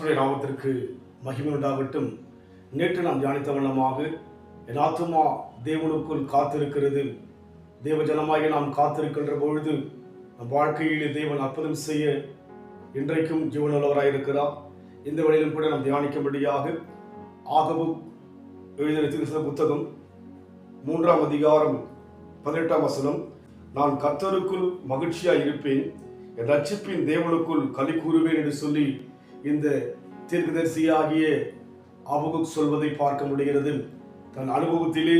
கர்த்தருடைய நாமத்திற்கு மகிமை உண்டாகட்டும். நேற்று நாம் தியானித்த வண்ணமாக என் ஆத்துமா தேவனுக்குள் காத்திருக்கிறது. தேவ ஜனமாகி நாம் காத்திருக்கின்ற பொழுது நம் வாழ்க்கையிலே தேவன் அற்புதம் செய்ய இன்றைக்கும் ஜீவனுள்ளவராயிருக்கிறார். இந்த வழியிலும் கூட நாம் தியானிக்கும்படியாக ஆகமம் எழுதின தீர்க்கதரிசன புத்தகம் 3ஆம் அதிகாரம் 18ஆம் வசனம், நான் கர்த்தருக்குள் மகிழ்ச்சியாய் இருப்பேன், என் ரட்சிப்பின் தேவனுக்குள் களி கூறுவேன் என்று சொல்லி இந்த தீர்க்கதரிசியாகிய ஆகமம் சொல்வதை பார்க்க முடிகிறது. தன் அனுபவத்திலே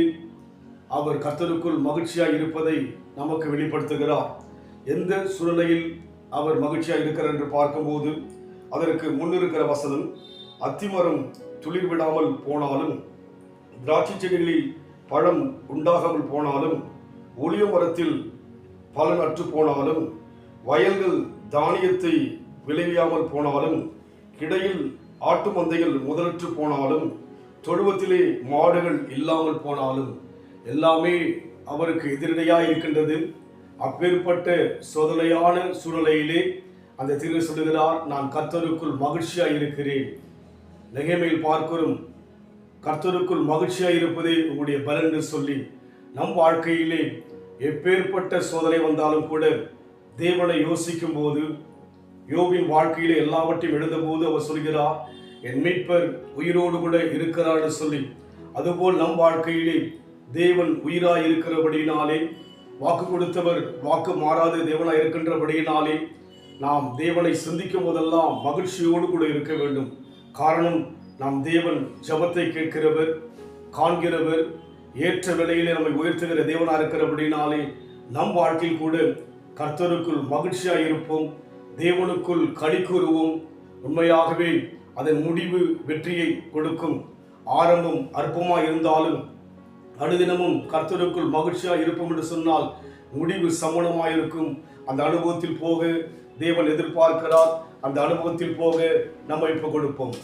அவர் கர்த்தருக்குள் மகிழ்ச்சியாய் இருப்பதை நமக்கு வெளிப்படுத்துகிறார். எந்த சூழ்நிலையில் அவர் மகிழ்ச்சியாய் இருக்கிறார் என்று பார்க்கும்போது அதற்கு முன்னிருக்கிற வசனம், அத்திமரம் துளிர் விடாமல் போனாலும், திராட்சை செடிகளில் பழம் உண்டாகாமல் போனாலும், ஒலிவ மரத்தில் பலன் அற்று போனாலும், வயல்கள் தானியத்தை விளைவியாமல் போனாலும், கிடையில் ஆட்டு மந்தைகள் முதலற்று போனாலும், தொழுவத்திலே மாடுகள் இல்லாமல் போனாலும், எல்லாமே அவருக்கு எதிரடையாக இருக்கின்றது. அப்பேற்பட்ட சோதனையான சூழ்நிலையிலே அந்த தீர்வு சொல்லுகிறார், நான் கர்த்தருக்குள் மகிழ்ச்சியாய் இருக்கிறேன். நெகேமியாவில் பார்க்கிறோம், கர்த்தருக்குள் மகிழ்ச்சியாய் இருப்பதே உங்களுடைய பலன் என்று சொல்லி நம் வாழ்க்கையிலே எப்பேற்பட்ட சோதனை வந்தாலும் கூட தேவனை யோசிக்கும் போது, யோபின் வாழ்க்கையிலே எல்லாவற்றையும் எழுந்தபோது அவர் சொல்கிறார், என் மீட்பர் உயிரோடு கூட இருக்கிறார் என்று சொல்லி, அதுபோல் நம் வாழ்க்கையிலே தேவன் உயிராய் இருக்கிறபடியினாலே, வாக்கு கொடுத்தவர் வாக்கு மாறாத தேவனாய் இருக்கின்றபடியினாலே நாம் தேவனை சிந்திக்கும் போதெல்லாம் மகிழ்ச்சியோடு கூட இருக்க வேண்டும். காரணம், நாம் தேவன் ஜெபத்தை கேட்கிறவர், காண்கிறவர், ஏற்ற வேளையிலே நம்மை உயர்த்துகிற தேவனாக இருக்கிறபடினாலே நம் வாழ்க்கையில் கூட கர்த்தருக்குள் மகிழ்ச்சியாக இருப்போம், தேவனுக்குள் களி கூறுவோம். உண்மையாகவே அதன் முடிவு வெற்றியை கொடுக்கும். ஆரம்பம் அற்பமாக இருந்தாலும் அனுதினமும் கர்த்தருக்குள் மகிழ்ச்சியாக இருப்போம் என்று சொன்னால் முடிவு சமணமாக இருக்கும். அந்த அனுபவத்தில் போக தேவன் எதிர்பார்க்கிறார். அந்த அனுபவத்தில் போக நம்ம இப்ப கொடுப்போம்.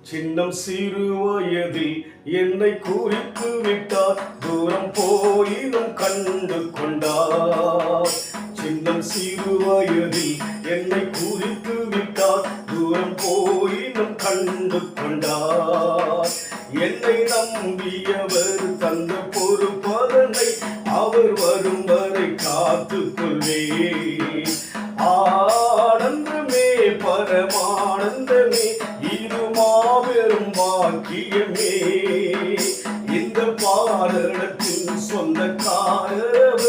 சின்னம் சிறு வயதில் என்னை குறித்து விட்டார், தூரம் போயினும் கண்டு கொண்டார். சின்னம் சிறு வயதில் என்னை குறித்து விட்டார், தூரம் போயினும் கண்டு கொண்டார். என்னை நம்பியவர் தந்த பொறுப்பதனை அவர் வரும் வரை காத்துக் கொள்வேன். ஆனந்தமே பரமானந்தமே, இது மாபெரும் பாக்கியமே. இந்த பாரடத்தின் சொந்தக்காரர்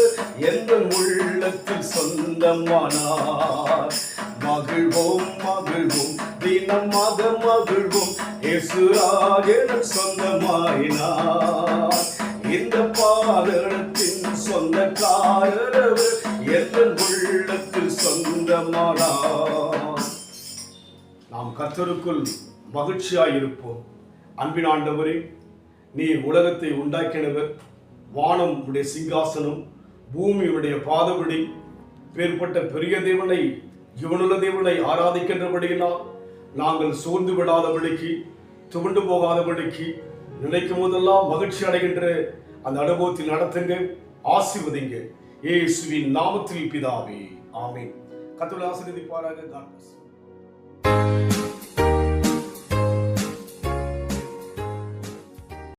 எந்த உள்ளத்தில் சொந்தமானார். மகிழ்வோம் மகிழ்வோம் தினம் மத மகிழ்வோம், இயேசுராஜன் சொந்தமாயினார். இந்த பாரடத்தின் சொந்தக்காரர் எந்த உள்ளத்தில் சொந்தமானார். நாம் கர்த்தருக்குள் மகிழ்ச்சியாய் இருப்போம். அன்பின் ஆண்டவரே, நீர் உலகத்தை உண்டாக்கினவர், வானம் உடைய சிங்காசனம், பூமி உடைய பாதபடி. பேர்பட்ட பெரிய தேவனை, ஜீவனுள்ள தேவனை ஆராதிக்கின்றபடியினால் நாங்கள் சோர்ந்து விடாதபடிக்கு, துவண்டு போகாதபடிக்கு, நினைக்கும் போதெல்லாம் மகிழ்ச்சி அடைகின்ற அந்த அனுபவத்தில் நடத்துங்க, ஆசீர்வதிங்க. இயேசுவின் நாமத்தில் பிதாவே, ஆமென். கர்த்தர் ஆசீர்வதிப்பாராக. God bless.